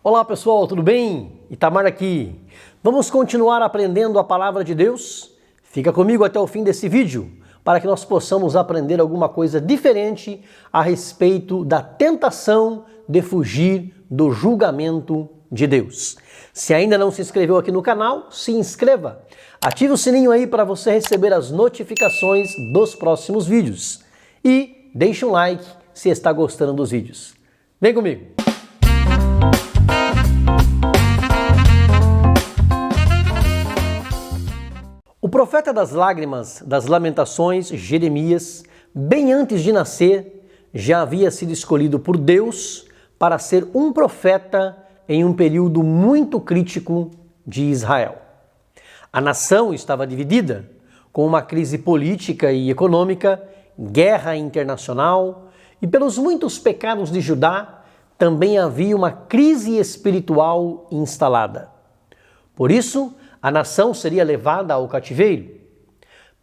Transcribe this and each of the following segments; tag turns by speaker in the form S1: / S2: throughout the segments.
S1: Olá pessoal, tudo bem? Itamar aqui. Vamos continuar aprendendo a palavra de Deus? Fica comigo até o fim desse vídeo para que nós possamos aprender alguma coisa diferente a respeito da tentação de fugir do julgamento de Deus. Se ainda não se inscreveu aqui no canal, se inscreva. Ative o sininho aí para você receber as notificações dos próximos vídeos. E deixe um like se está gostando dos vídeos. Vem comigo! O profeta das lágrimas, das lamentações, Jeremias, bem antes de nascer, já havia sido escolhido por Deus para ser um profeta em um período muito crítico de Israel. A nação estava dividida, com uma crise política e econômica, guerra internacional, e pelos muitos pecados de Judá, também havia uma crise espiritual instalada. Por isso, a nação seria levada ao cativeiro.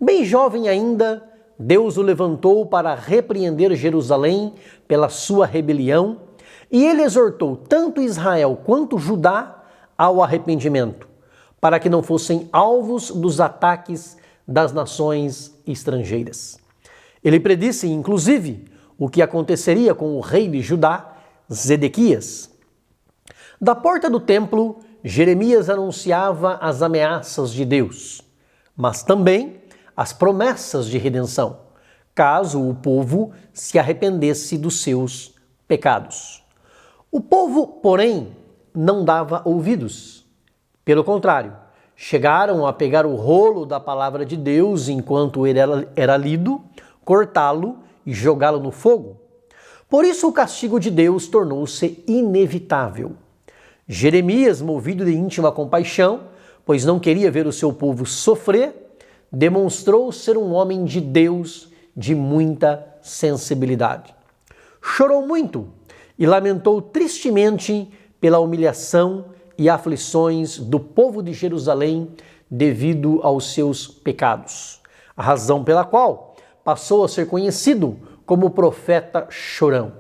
S1: Bem jovem ainda, Deus o levantou para repreender Jerusalém pela sua rebelião, e ele exortou tanto Israel quanto Judá ao arrependimento, para que não fossem alvos dos ataques das nações estrangeiras. Ele predisse, inclusive, o que aconteceria com o rei de Judá, Zedequias. Da porta do templo, Jeremias anunciava as ameaças de Deus, mas também as promessas de redenção, caso o povo se arrependesse dos seus pecados. O povo, porém, não dava ouvidos. Pelo contrário, chegaram a pegar o rolo da palavra de Deus enquanto ele era lido, cortá-lo e jogá-lo no fogo. Por isso o castigo de Deus tornou-se inevitável. Jeremias, movido de íntima compaixão, pois não queria ver o seu povo sofrer, demonstrou ser um homem de Deus de muita sensibilidade. Chorou muito e lamentou tristemente pela humilhação e aflições do povo de Jerusalém devido aos seus pecados, a razão pela qual passou a ser conhecido como profeta chorão.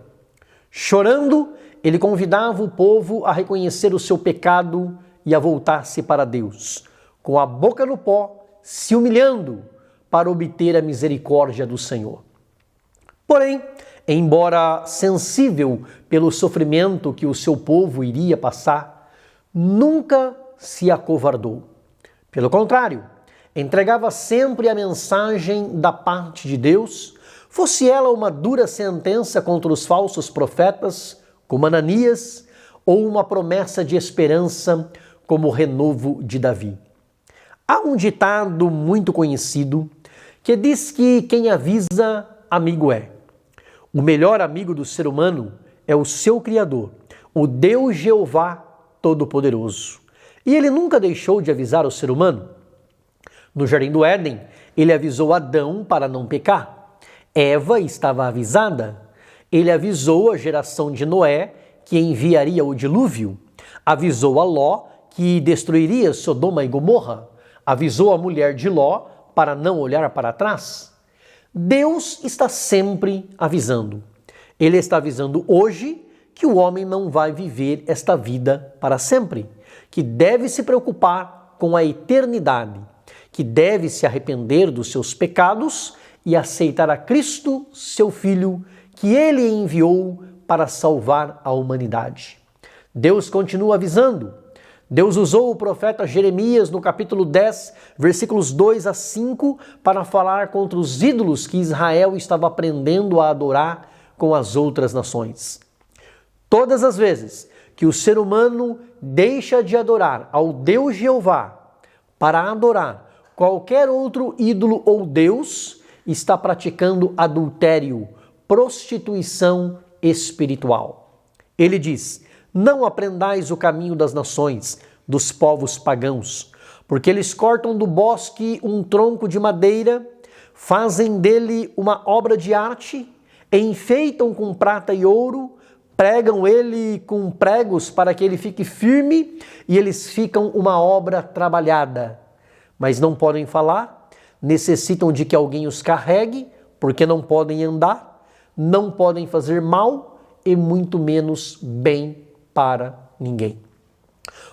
S1: Chorando, ele convidava o povo a reconhecer o seu pecado e a voltar-se para Deus, com a boca no pó, se humilhando para obter a misericórdia do Senhor. Porém, embora sensível pelo sofrimento que o seu povo iria passar, nunca se acovardou. Pelo contrário, entregava sempre a mensagem da parte de Deus, fosse ela uma dura sentença contra os falsos profetas, como Ananias, ou uma promessa de esperança, como o renovo de Davi. Há um ditado muito conhecido que diz que quem avisa, amigo é. O melhor amigo do ser humano é o seu Criador, o Deus Jeová Todo-Poderoso. E ele nunca deixou de avisar o ser humano. No Jardim do Éden, ele avisou Adão para não pecar. Eva estava avisada. Ele avisou a geração de Noé que enviaria o dilúvio. Avisou a Ló que destruiria Sodoma e Gomorra. Avisou a mulher de Ló para não olhar para trás. Deus está sempre avisando. Ele está avisando hoje que o homem não vai viver esta vida para sempre, que deve se preocupar com a eternidade, que deve se arrepender dos seus pecados e aceitar a Cristo, seu Filho, que ele enviou para salvar a humanidade. Deus continua avisando. Deus usou o profeta Jeremias no capítulo 10, versículos 2 a 5, para falar contra os ídolos que Israel estava aprendendo a adorar com as outras nações. Todas as vezes que o ser humano deixa de adorar ao Deus Jeová para adorar qualquer outro ídolo ou Deus, está praticando adultério, prostituição espiritual. Ele diz: não aprendais o caminho das nações, dos povos pagãos, porque eles cortam do bosque um tronco de madeira, fazem dele uma obra de arte, enfeitam com prata e ouro, pregam ele com pregos para que ele fique firme, e eles ficam uma obra trabalhada. Mas não podem falar, necessitam de que alguém os carregue, porque não podem andar, não podem fazer mal e muito menos bem para ninguém.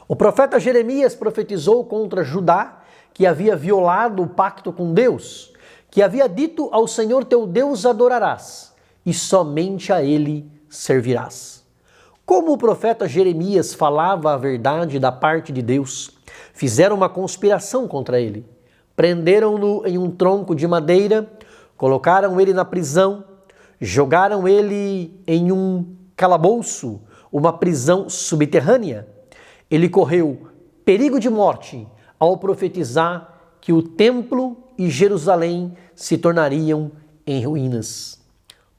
S1: O profeta Jeremias profetizou contra Judá, que havia violado o pacto com Deus, que havia dito: ao Senhor teu Deus adorarás, e somente a ele servirás. Como o profeta Jeremias falava a verdade da parte de Deus, fizeram uma conspiração contra ele. Prenderam-no em um tronco de madeira, colocaram ele na prisão, jogaram ele em um calabouço, uma prisão subterrânea. Ele correu perigo de morte ao profetizar que o templo e Jerusalém se tornariam em ruínas.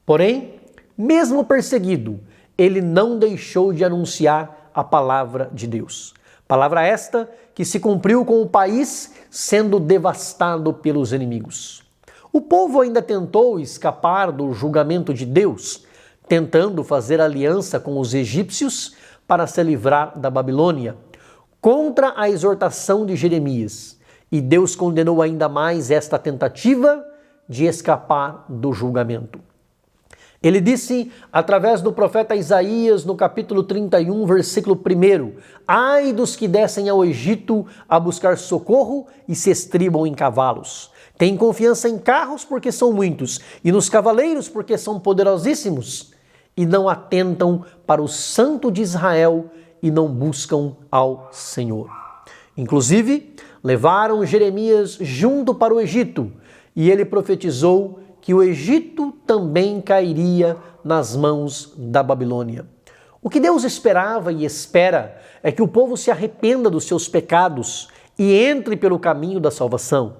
S1: Porém, mesmo perseguido, ele não deixou de anunciar a palavra de Deus. Palavra esta que se cumpriu com o país sendo devastado pelos inimigos. O povo ainda tentou escapar do julgamento de Deus, tentando fazer aliança com os egípcios para se livrar da Babilônia, contra a exortação de Jeremias. E Deus condenou ainda mais esta tentativa de escapar do julgamento. Ele disse, através do profeta Isaías, no capítulo 31, versículo 1, ai dos que descem ao Egito a buscar socorro e se estribam em cavalos. Têm confiança em carros porque são muitos, e nos cavaleiros porque são poderosíssimos, e não atentam para o Santo de Israel e não buscam ao Senhor. Inclusive, levaram Jeremias junto para o Egito, e ele profetizou que o Egito também cairia nas mãos da Babilônia. O que Deus esperava e espera é que o povo se arrependa dos seus pecados e entre pelo caminho da salvação,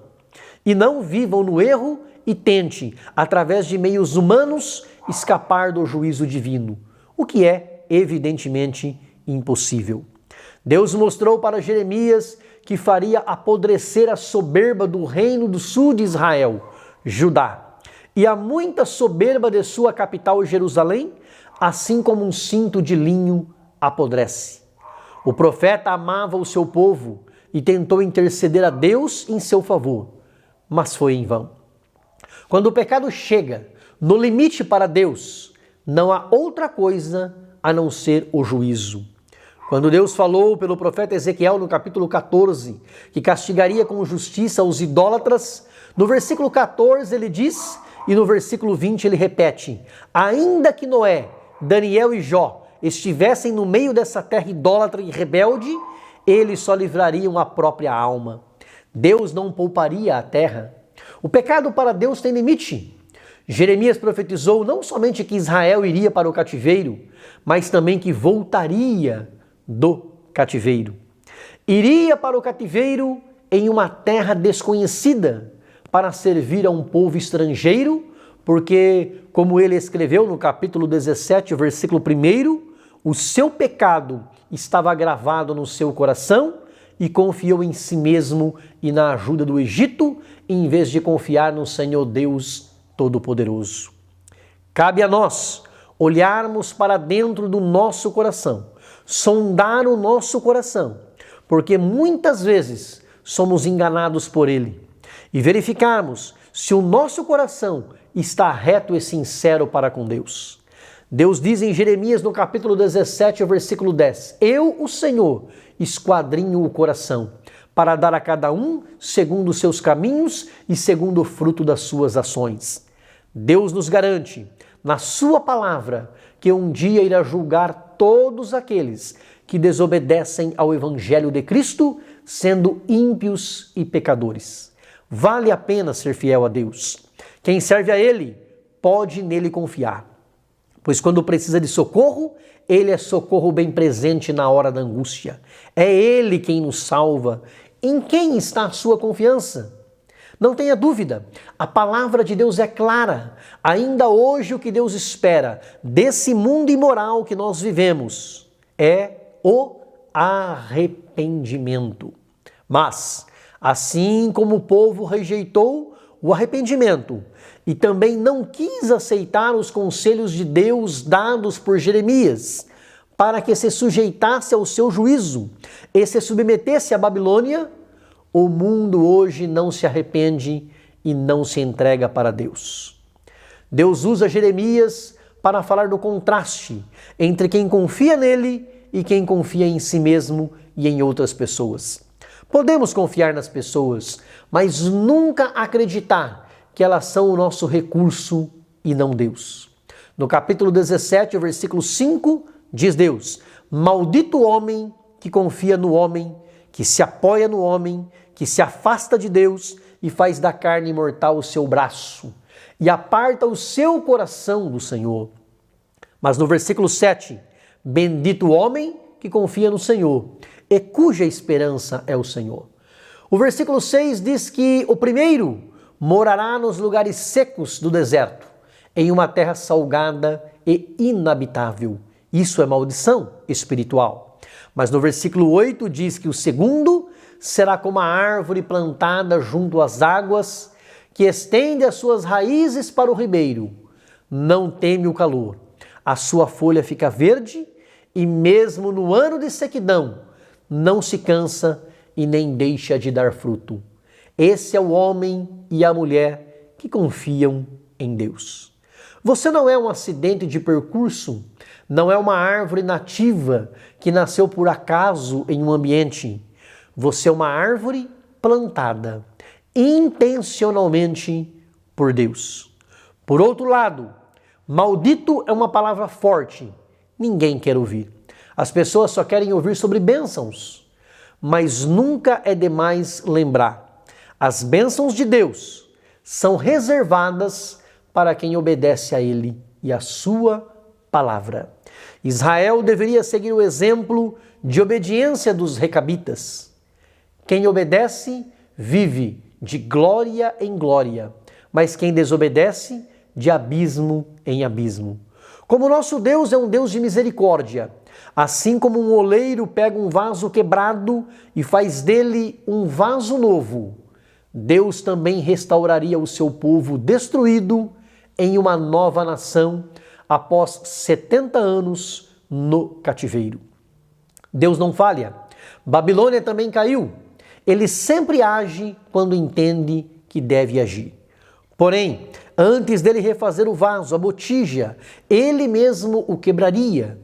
S1: e não vivam no erro e tente, através de meios humanos, escapar do juízo divino, o que é, evidentemente, impossível. Deus mostrou para Jeremias que faria apodrecer a soberba do reino do sul de Israel, Judá, e a muita soberba de sua capital Jerusalém, assim como um cinto de linho apodrece. O profeta amava o seu povo e tentou interceder a Deus em seu favor, mas foi em vão. Quando o pecado chega no limite para Deus, não há outra coisa a não ser o juízo. Quando Deus falou pelo profeta Ezequiel no capítulo 14, que castigaria com justiça os idólatras, no versículo 14 ele diz, e no versículo 20 ele repete, ainda que Noé, Daniel e Jó estivessem no meio dessa terra idólatra e rebelde, eles só livrariam a própria alma. Deus não pouparia a terra. O pecado para Deus tem limite. Jeremias profetizou não somente que Israel iria para o cativeiro, mas também que voltaria do cativeiro. Iria para o cativeiro em uma terra desconhecida para servir a um povo estrangeiro, porque, como ele escreveu no capítulo 17, versículo 1, o seu pecado estava gravado no seu coração e confiou em si mesmo e na ajuda do Egito, em vez de confiar no Senhor Deus Todo-Poderoso. Cabe a nós olharmos para dentro do nosso coração, sondar o nosso coração, porque muitas vezes somos enganados por ele, e verificarmos se o nosso coração está reto e sincero para com Deus. Deus diz em Jeremias no capítulo 17, versículo 10, eu, o Senhor, esquadrinho o coração, para dar a cada um segundo os seus caminhos e segundo o fruto das suas ações. Deus nos garante, na sua palavra, que um dia irá julgar todos aqueles que desobedecem ao Evangelho de Cristo, sendo ímpios e pecadores. Vale a pena ser fiel a Deus. Quem serve a Ele pode nele confiar, pois quando precisa de socorro, Ele é socorro bem presente na hora da angústia. É Ele quem nos salva. Em quem está a sua confiança? Não tenha dúvida, a palavra de Deus é clara. Ainda hoje o que Deus espera desse mundo imoral que nós vivemos é o arrependimento. Mas, assim como o povo rejeitou o arrependimento e também não quis aceitar os conselhos de Deus dados por Jeremias para que se sujeitasse ao seu juízo e se submetesse à Babilônia, o mundo hoje não se arrepende e não se entrega para Deus. Deus usa Jeremias para falar do contraste entre quem confia nele e quem confia em si mesmo e em outras pessoas. Podemos confiar nas pessoas, mas nunca acreditar que elas são o nosso recurso e não Deus. No capítulo 17, o versículo 5, diz Deus: maldito o homem que confia no homem, que se apoia no homem, que se afasta de Deus e faz da carne mortal o seu braço e aparta o seu coração do Senhor. Mas no versículo 7, bendito o homem que confia no Senhor e cuja esperança é o Senhor. O versículo 6 diz que o primeiro morará nos lugares secos do deserto, em uma terra salgada e inabitável. Isso é maldição espiritual. Mas no versículo 8 diz que o segundo será como a árvore plantada junto às águas, que estende as suas raízes para o ribeiro. Não teme o calor. A sua folha fica verde e mesmo no ano de sequidão não se cansa e nem deixa de dar fruto. Esse é o homem e a mulher que confiam em Deus. Você não é um acidente de percurso, não é uma árvore nativa que nasceu por acaso em um ambiente. Você é uma árvore plantada intencionalmente por Deus. Por outro lado, maldito é uma palavra forte. Ninguém quer ouvir. As pessoas só querem ouvir sobre bênçãos. Mas nunca é demais lembrar: as bênçãos de Deus são reservadas para quem obedece a Ele e a sua palavra. Israel deveria seguir o exemplo de obediência dos recabitas. Quem obedece vive de glória em glória, mas quem desobedece, de abismo em abismo. Como nosso Deus é um Deus de misericórdia, assim como um oleiro pega um vaso quebrado e faz dele um vaso novo, Deus também restauraria o seu povo destruído em uma nova nação após 70 anos no cativeiro. Deus não falha. Babilônia também caiu. Ele sempre age quando entende que deve agir. Porém, antes dele refazer o vaso, a botija, ele mesmo o quebraria.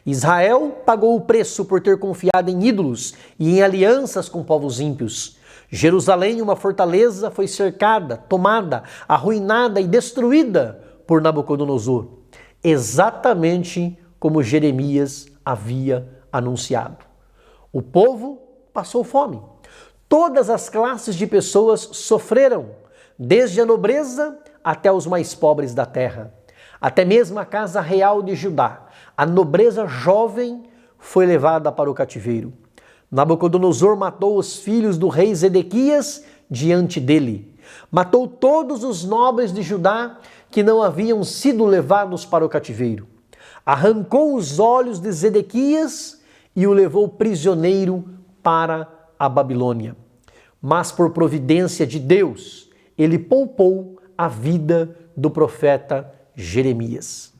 S1: Israel pagou o preço por ter confiado em ídolos e em alianças com povos ímpios. Jerusalém, uma fortaleza, foi cercada, tomada, arruinada e destruída por Nabucodonosor, exatamente como Jeremias havia anunciado. O povo passou fome. Todas as classes de pessoas sofreram, desde a nobreza até os mais pobres da terra. Até mesmo a casa real de Judá, a nobreza jovem, foi levada para o cativeiro. Nabucodonosor matou os filhos do rei Zedequias diante dele. Matou todos os nobres de Judá que não haviam sido levados para o cativeiro. Arrancou os olhos de Zedequias e o levou prisioneiro para a Babilônia. Mas por providência de Deus, ele poupou a vida do profeta Jeremias.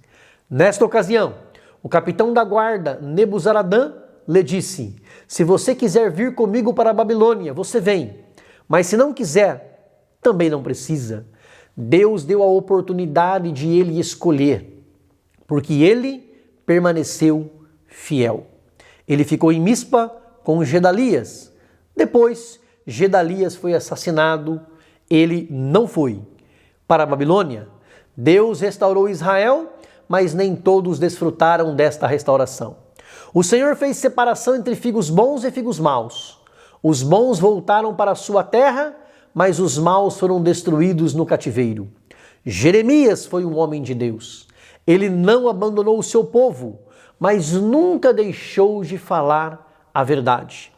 S1: Nesta ocasião, o capitão da guarda, Nebuzaradã, lhe disse: se você quiser vir comigo para a Babilônia, você vem. Mas se não quiser, também não precisa. Deus deu a oportunidade de ele escolher, porque ele permaneceu fiel. Ele ficou em Mispa com Gedalias. Depois, Gedalias foi assassinado. Ele não foi para a Babilônia. Deus restaurou Israel, mas nem todos desfrutaram desta restauração. O Senhor fez separação entre figos bons e figos maus. Os bons voltaram para a sua terra, mas os maus foram destruídos no cativeiro. Jeremias foi um homem de Deus. Ele não abandonou o seu povo, mas nunca deixou de falar a verdade.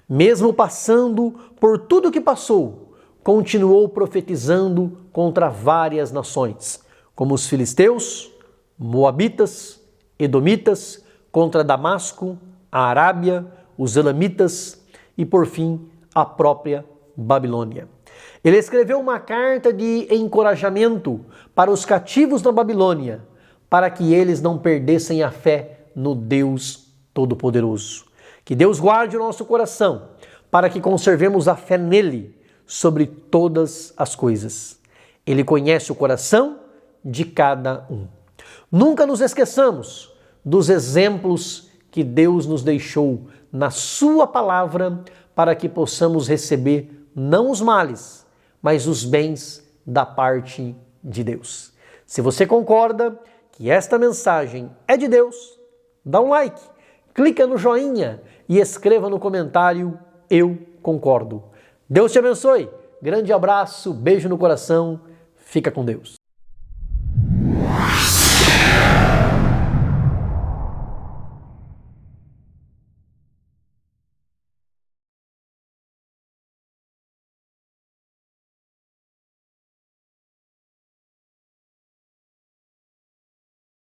S1: Mesmo passando por tudo o que passou, continuou profetizando contra várias nações, como os filisteus, moabitas, edomitas, contra Damasco, a Arábia, os elamitas e, por fim, a própria Babilônia. Ele escreveu uma carta de encorajamento para os cativos da Babilônia, para que eles não perdessem a fé no Deus Todo-Poderoso. Que Deus guarde o nosso coração, para que conservemos a fé nele sobre todas as coisas. Ele conhece o coração de cada um. Nunca nos esqueçamos dos exemplos que Deus nos deixou na sua palavra para que possamos receber não os males, mas os bens da parte de Deus. Se você concorda que esta mensagem é de Deus, dá um like, clica no joinha e escreva no comentário "Eu concordo". Deus te abençoe, grande abraço, beijo no coração, fica com Deus.